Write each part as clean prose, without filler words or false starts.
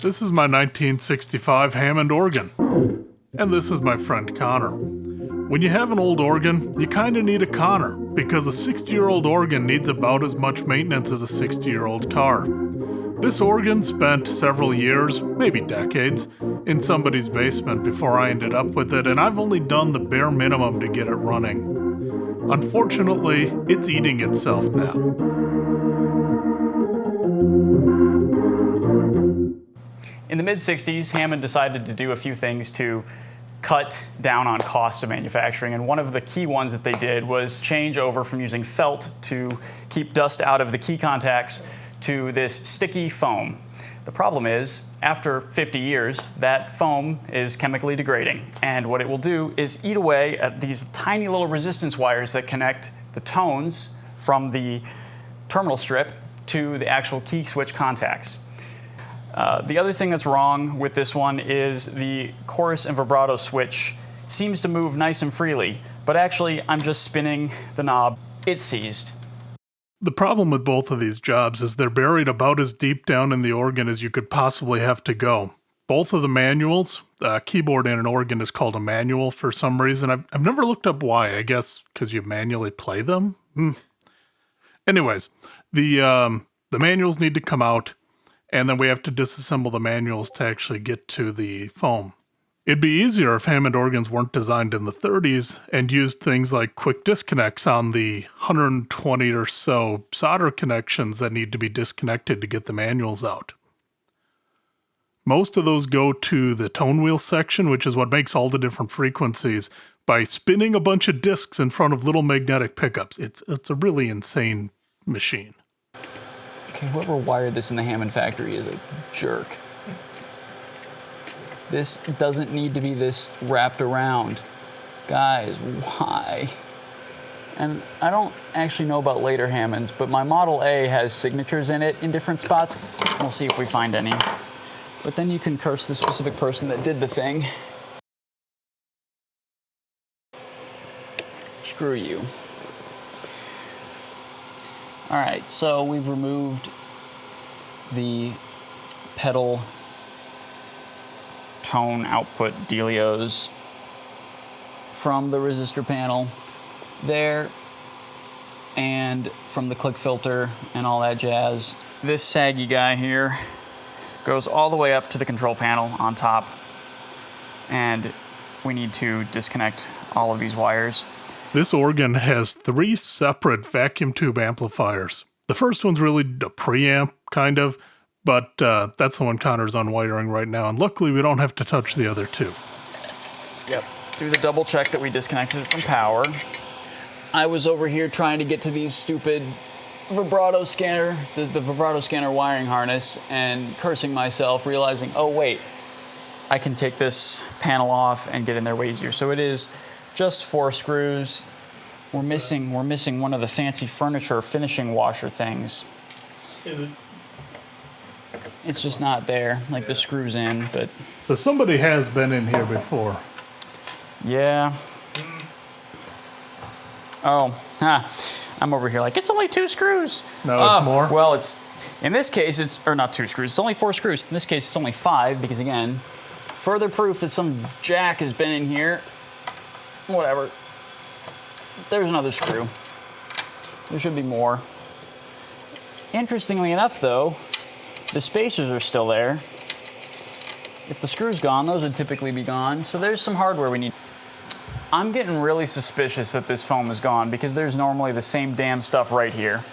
This is my 1965 Hammond organ. And this is my friend Connor. When you have an old organ, you kinda need a Connor, because a 60-year-old organ needs about as much maintenance as a 60-year-old car. This organ spent several years, maybe decades, in somebody's basement before I ended up with it, and I've only done the bare minimum to get it running. Unfortunately, it's eating itself now. In the mid-60s, Hammond decided to do a few things to cut down on cost of manufacturing, and one of the key ones that they did was change over from using felt to keep dust out of the key contacts to this sticky foam. The problem is, after 50 years, that foam is chemically degrading, and what it will do is eat away at these tiny little resistance wires that connect the tones from the terminal strip to the actual key switch contacts. The other thing that's wrong with this one is the chorus and vibrato switch seems to move nice and freely, but actually I'm just spinning the knob. It's seized. The problem with both of these jobs is they're buried about as deep down in the organ as you could possibly have to go. Both of the manuals, keyboard in an organ is called a manual for some reason. I've never looked up why. I guess because you manually play them? Anyways, the manuals need to come out, and then we have to disassemble the manuals to actually get to the foam. It'd be easier if Hammond organs weren't designed in the 30s and used things like quick disconnects on the 120 or so solder connections that need to be disconnected to get the manuals out. Most of those go to the tone wheel section, which is what makes all the different frequencies, by spinning a bunch of discs in front of little magnetic pickups. It's a really insane machine. Okay, whoever wired this in the Hammond factory is a jerk. This doesn't need to be this wrapped around. Guys, why? And I don't actually know about later Hammonds, but my Model A has signatures in it in different spots. We'll see if we find any. But then you can curse the specific person that did the thing. Screw you. All right, so we've removed the pedal tone output dealios from the resistor panel there and from the click filter and all that jazz. This saggy guy here goes all the way up to the control panel on top, and we need to disconnect all of these wires. This organ has 3 separate vacuum tube amplifiers. The first one's really a preamp, kind of, but that's the one Connor's unwiring right now, and luckily we don't have to touch the other 2. Yep, do the double check that we disconnected it from power. I was over here trying to get to these stupid vibrato scanner, the vibrato scanner wiring harness, and cursing myself, realizing, oh wait, I can take this panel off and get in there way easier. So it is just 4 screws. We're missing one of the fancy furniture finishing washer things. Is it? It's just not there, like the screws in, but... So somebody has been in here before. Yeah. Oh, I'm over here like, it's only 2 screws. No, it's more? Well, in this case, or not 2 screws, it's only 4 screws. In this case, it's only 5, because again, further proof that some jack has been in here. Whatever. There's another screw. There should be more. Interestingly enough, though, the spacers are still there. If the screw's gone, those would typically be gone. So there's some hardware we need. I'm getting really suspicious that this foam is gone, because there's normally the same damn stuff right here.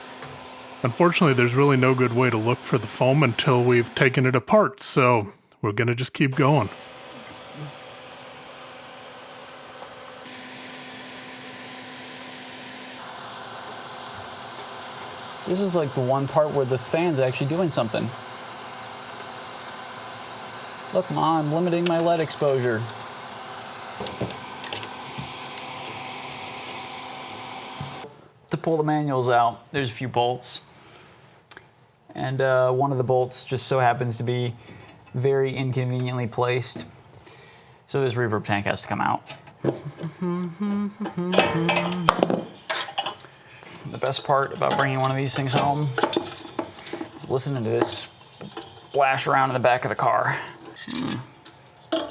Unfortunately, there's really no good way to look for the foam until we've taken it apart, so we're gonna just keep going. This is like the one part where the fan's actually doing something. Look, Mom, I'm limiting my LED exposure. To pull the manuals out, there's a few bolts. And one of the bolts just so happens to be very inconveniently placed. So this reverb tank has to come out. The best part about bringing one of these things home is listening to this splash around in the back of the car.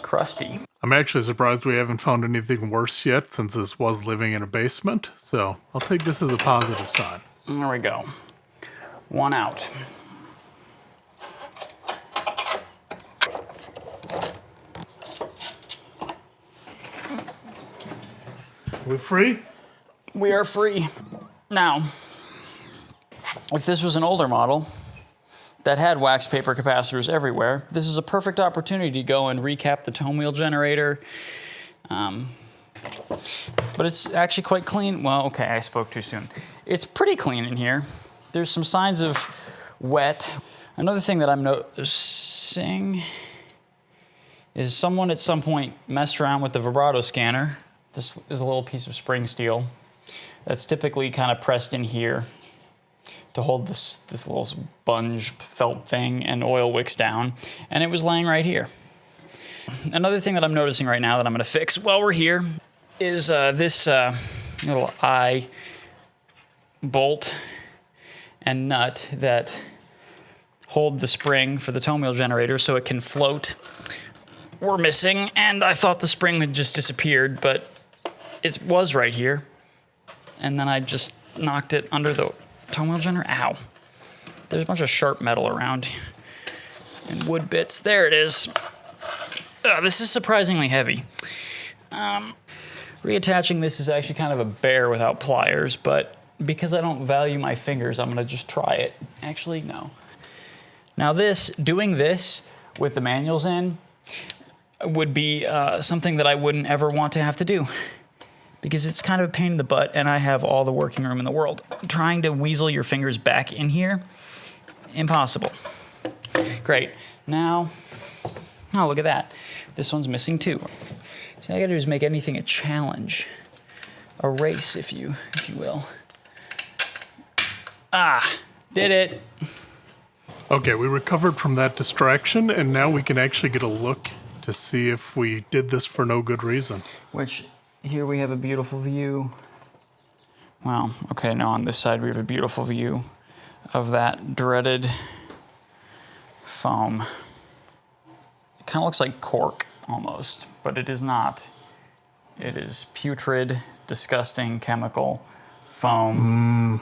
Crusty. I'm actually surprised we haven't found anything worse yet, since this was living in a basement, so I'll take this as a positive sign. There we go. One out. We free? We are free. Now, if this was an older model that had wax paper capacitors everywhere, this is a perfect opportunity to go and recap the tone wheel generator. But it's actually quite clean. Well, okay, I spoke too soon. It's pretty clean in here. There's some signs of wet. Another thing that I'm noticing is someone at some point messed around with the vibrato scanner. This is a little piece of spring steel that's typically kind of pressed in here to hold this little sponge felt thing and oil wicks down, and it was laying right here. Another thing that I'm noticing right now that I'm going to fix while we're here is this little eye bolt and nut that hold the spring for the tone wheel generator so it can float. We're missing, and I thought the spring had just disappeared, but it was right here. And then I just knocked it under the tone wheel generator. Ow. There's a bunch of sharp metal around and wood bits. There it is. This is surprisingly heavy. Reattaching this is actually kind of a bear without pliers, but because I don't value my fingers, I'm gonna just try it. Actually, no. Now doing this with the manuals in would be something that I wouldn't ever want to have to do, because it's kind of a pain in the butt and I have all the working room in the world. Trying to weasel your fingers back in here, impossible. Great, now, oh, look at that. This one's missing too. So all I gotta do is make anything a challenge, a race, if you will. Did it. Okay, we recovered from that distraction, and now we can actually get a look to see if we did this for no good reason. Which, here we have a beautiful view. Wow, okay, now on this side we have a beautiful view of that dreaded foam. It kind of looks like cork, almost, but it is not. It is putrid, disgusting chemical foam.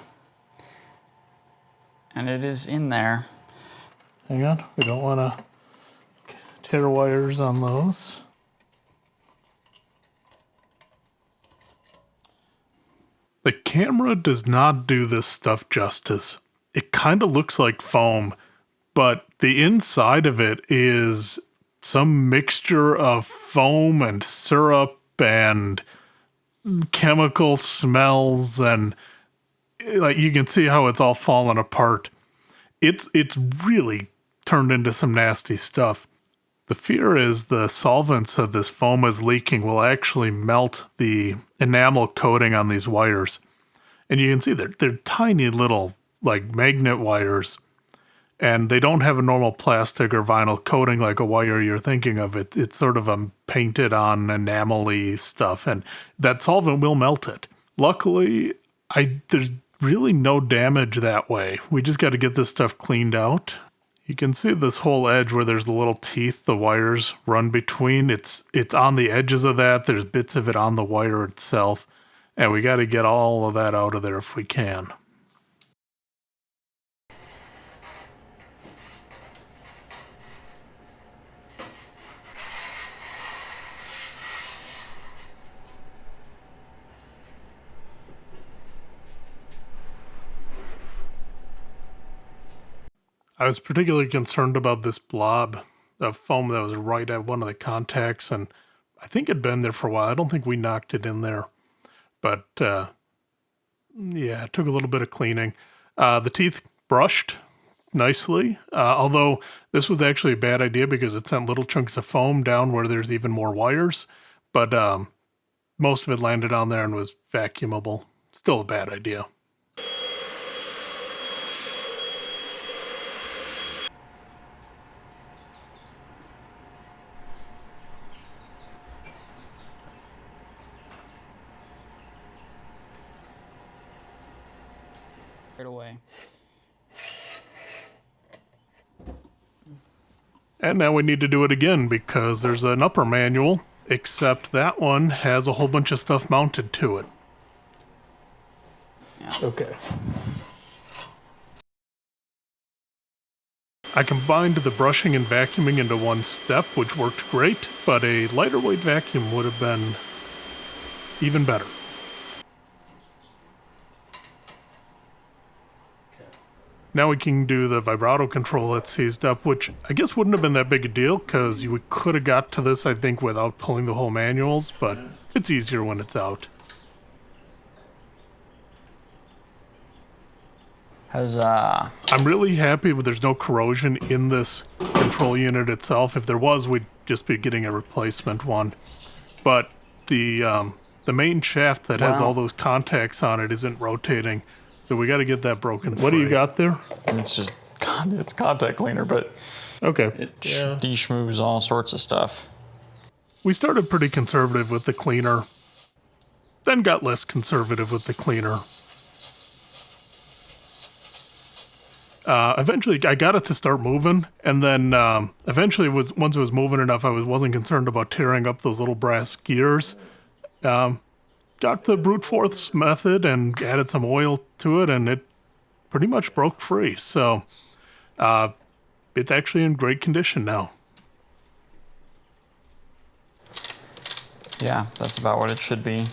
And it is in there. Hang on, we don't want to tear wires on those. The camera does not do this stuff justice. It kind of looks like foam, but the inside of it is some mixture of foam and syrup and chemical smells, and like you can see how it's all fallen apart. It's really turned into some nasty stuff. The fear is the solvents that this foam is leaking will actually melt the enamel coating on these wires. And you can see they're tiny little like magnet wires, and they don't have a normal plastic or vinyl coating like a wire you're thinking of. It's sort of a painted on enamel-y stuff, and that solvent will melt it. Luckily, there's really no damage that way. We just got to get this stuff cleaned out. You can see this whole edge where there's the little teeth the wires run between. It's on the edges of that. There's bits of it on the wire itself. And we got to get all of that out of there if we can. I was particularly concerned about this blob of foam that was right at one of the contacts, and I think it'd been there for a while. I don't think we knocked it in there, but yeah, it took a little bit of cleaning. The teeth brushed nicely, although this was actually a bad idea because it sent little chunks of foam down where there's even more wires, but most of it landed on there and was vacuumable. Still a bad idea. Right away. And now we need to do it again because there's an upper manual, except that one has a whole bunch of stuff mounted to it. Yeah. Okay. I combined the brushing and vacuuming into one step, which worked great, but a lighter weight vacuum would have been even better. Now we can do the vibrato control that's seized up, which I guess wouldn't have been that big a deal, because we could have got to this, I think, without pulling the whole manuals, but it's easier when it's out. I'm really happy that there's no corrosion in this control unit itself. If there was, we'd just be getting a replacement one. But the main shaft that has all those contacts on it isn't rotating, so we got to get that broken free. What do you got there? It's just it's contact cleaner, but okay, it de-schmooze all sorts of stuff. We started pretty conservative with the cleaner, then got less conservative with the cleaner. Eventually, I got it to start moving, and then eventually, once it was moving enough, I wasn't concerned about tearing up those little brass gears. Got the brute force method and added some oil to it, and it pretty much broke free. So it's actually in great condition now. Yeah, that's about what it should be.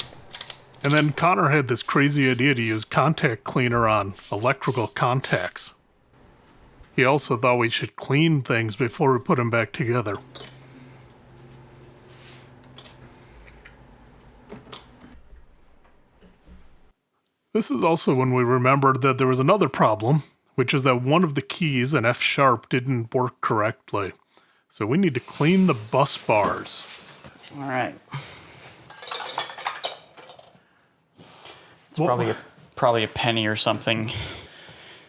And then Connor had this crazy idea to use contact cleaner on electrical contacts. He also thought we should clean things before we put them back together. This is also when we remembered that there was another problem, which is that one of the keys, an F sharp, didn't work correctly. So we need to clean the bus bars. All right. It's probably a penny or something.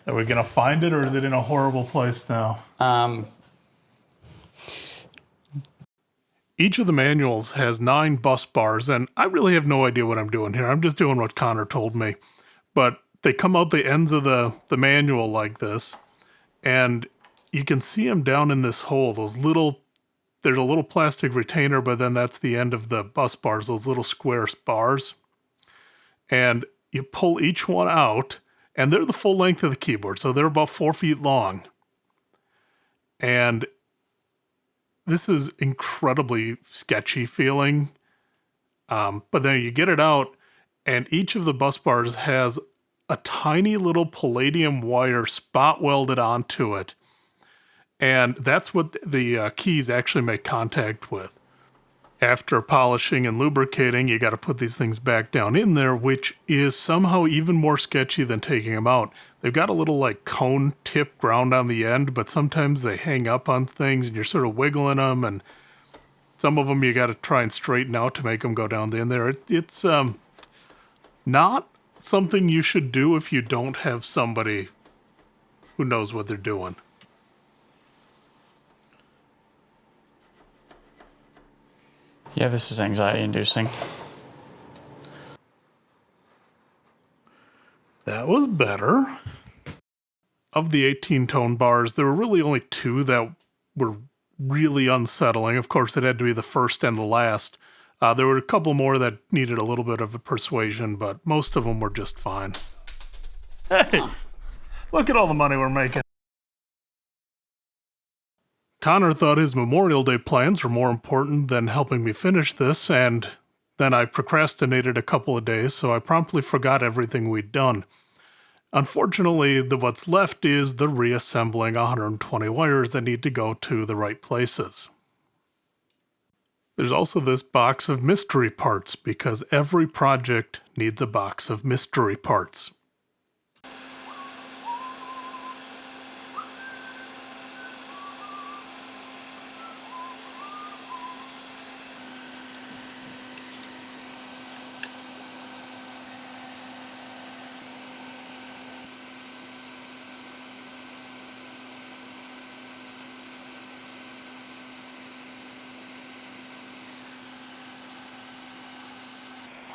Are we gonna find it, or is it in a horrible place now? Each of the manuals has 9 bus bars, and I really have no idea what I'm doing here. I'm just doing what Connor told me. But they come out the ends of the manual like this, and you can see them down in this hole. There's a little plastic retainer, but then that's the end of the bus bars, those little square bars. And you pull each one out, and they're the full length of the keyboard, so they're about 4 feet long. And this is incredibly sketchy feeling. But then you get it out, and each of the bus bars has a tiny little palladium wire spot welded onto it. And that's what the keys actually make contact with. After polishing and lubricating, you got to put these things back down in there, which is somehow even more sketchy than taking them out. They've got a little like cone tip ground on the end, but sometimes they hang up on things and you're sort of wiggling them, and some of them you got to try and straighten out to make them go down in there. It's not something you should do if you don't have somebody who knows what they're doing. Yeah, this is anxiety-inducing. That was better. Of the 18-tone bars, there were really only 2 that were really unsettling. Of course, it had to be the first and the last. There were a couple more that needed a little bit of a persuasion, but most of them were just fine. Hey, look at all the money we're making. Connor thought his Memorial Day plans were more important than helping me finish this, and then I procrastinated a couple of days, so I promptly forgot everything we'd done. Unfortunately, what's left is the reassembling 120 wires that need to go to the right places. There's also this box of mystery parts, because every project needs a box of mystery parts.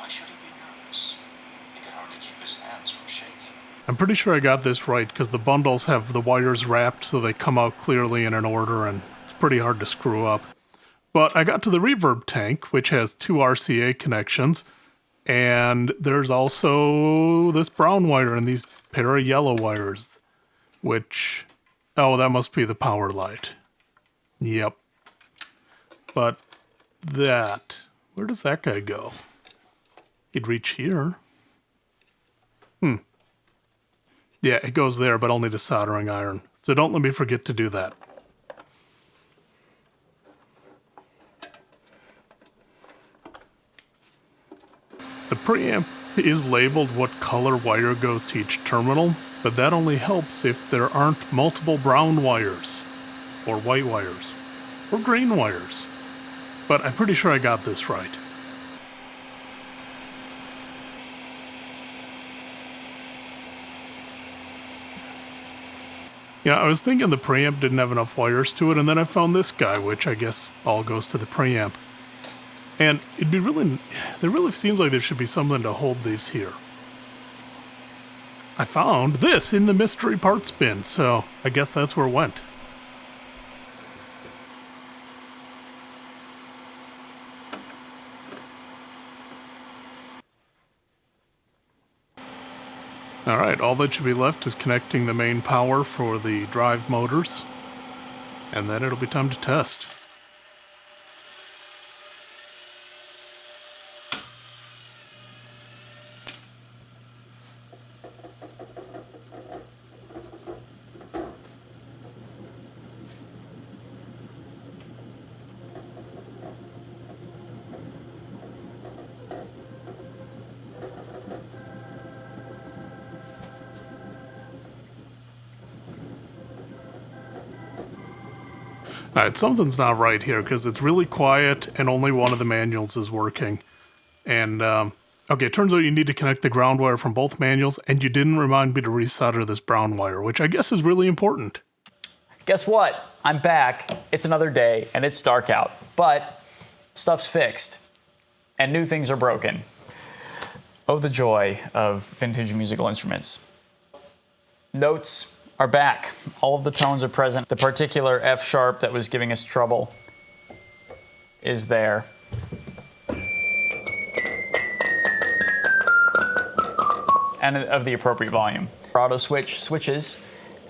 Should he be nervous? He can hardly keep his hands from shaking. I'm pretty sure I got this right, because the bundles have the wires wrapped so they come out clearly in an order, and it's pretty hard to screw up. But I got to the reverb tank, which has 2 RCA connections, and there's also this brown wire and these pair of yellow wires, which, oh, that must be the power light. Yep. But that, where does that guy go? He'd reach here. Yeah, it goes there, but only to soldering iron. So don't let me forget to do that. The preamp is labeled what color wire goes to each terminal, but that only helps if there aren't multiple brown wires, or white wires, or green wires. But I'm pretty sure I got this right. Yeah, I was thinking the preamp didn't have enough wires to it, and then I found this guy, which I guess all goes to the preamp. And it'd be there really seems like there should be something to hold these here. I found this in the mystery parts bin, so I guess that's where it went. Alright, all that should be left is connecting the main power for the drive motors, and then it'll be time to test. Alright, something's not right here because it's really quiet and only one of the manuals is working. And, okay, it turns out you need to connect the ground wire from both manuals, and you didn't remind me to resolder this brown wire, which I guess is really important. Guess what? I'm back. It's another day, and it's dark out. But stuff's fixed, and new things are broken. Oh, the joy of vintage musical instruments. Notes are back. All of the tones are present. The particular F sharp that was giving us trouble is there. And of the appropriate volume. Vibrato switch switches,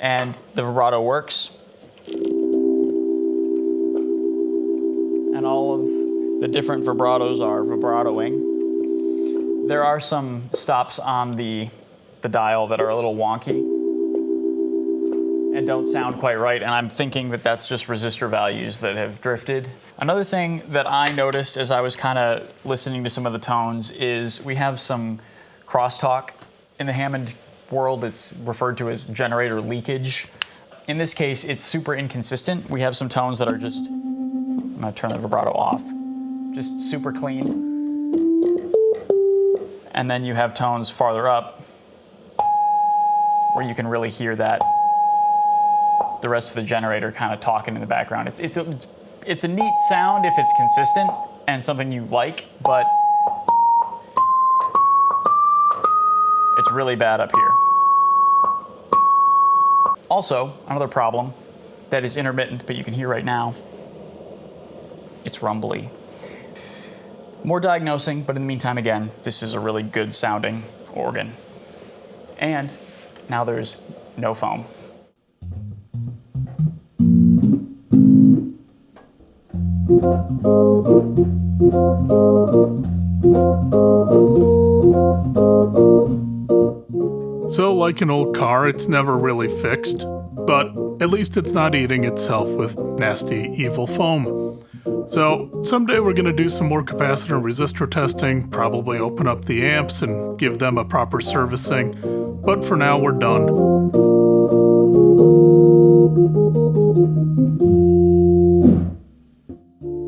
and the vibrato works. And all of the different vibratos are vibratoing. There are some stops on the dial that are a little wonky and don't sound quite right, and I'm thinking that that's just resistor values that have drifted. Another thing that I noticed as I was kind of listening to some of the tones is we have some crosstalk. In the Hammond world, it's referred to as generator leakage. In this case, it's super inconsistent. We have some tones that are just, I'm gonna turn the vibrato off, just super clean. And then you have tones farther up where you can really hear that the rest of the generator kind of talking in the background. It's a neat sound if it's consistent and something you like, but it's really bad up here. Also, another problem that is intermittent, but you can hear right now, it's rumbly. More diagnosing, but in the meantime, again, this is a really good sounding organ. And now there's no foam. So, like an old car, it's never really fixed, but at least it's not eating itself with nasty, evil foam. So, someday we're going to do some more capacitor and resistor testing, probably open up the amps and give them a proper servicing, but for now we're done.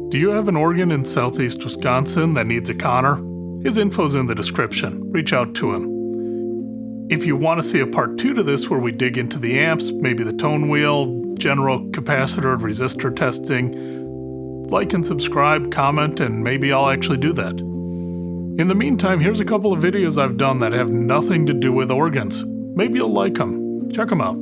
Do you have an organ in southeast Wisconsin that needs a Connor? His info's in the description. Reach out to him. If you want to see a part 2 to this where we dig into the amps, maybe the tone wheel, general capacitor and resistor testing, like and subscribe, comment, and maybe I'll actually do that. In the meantime, here's a couple of videos I've done that have nothing to do with organs. Maybe you'll like them. Check them out.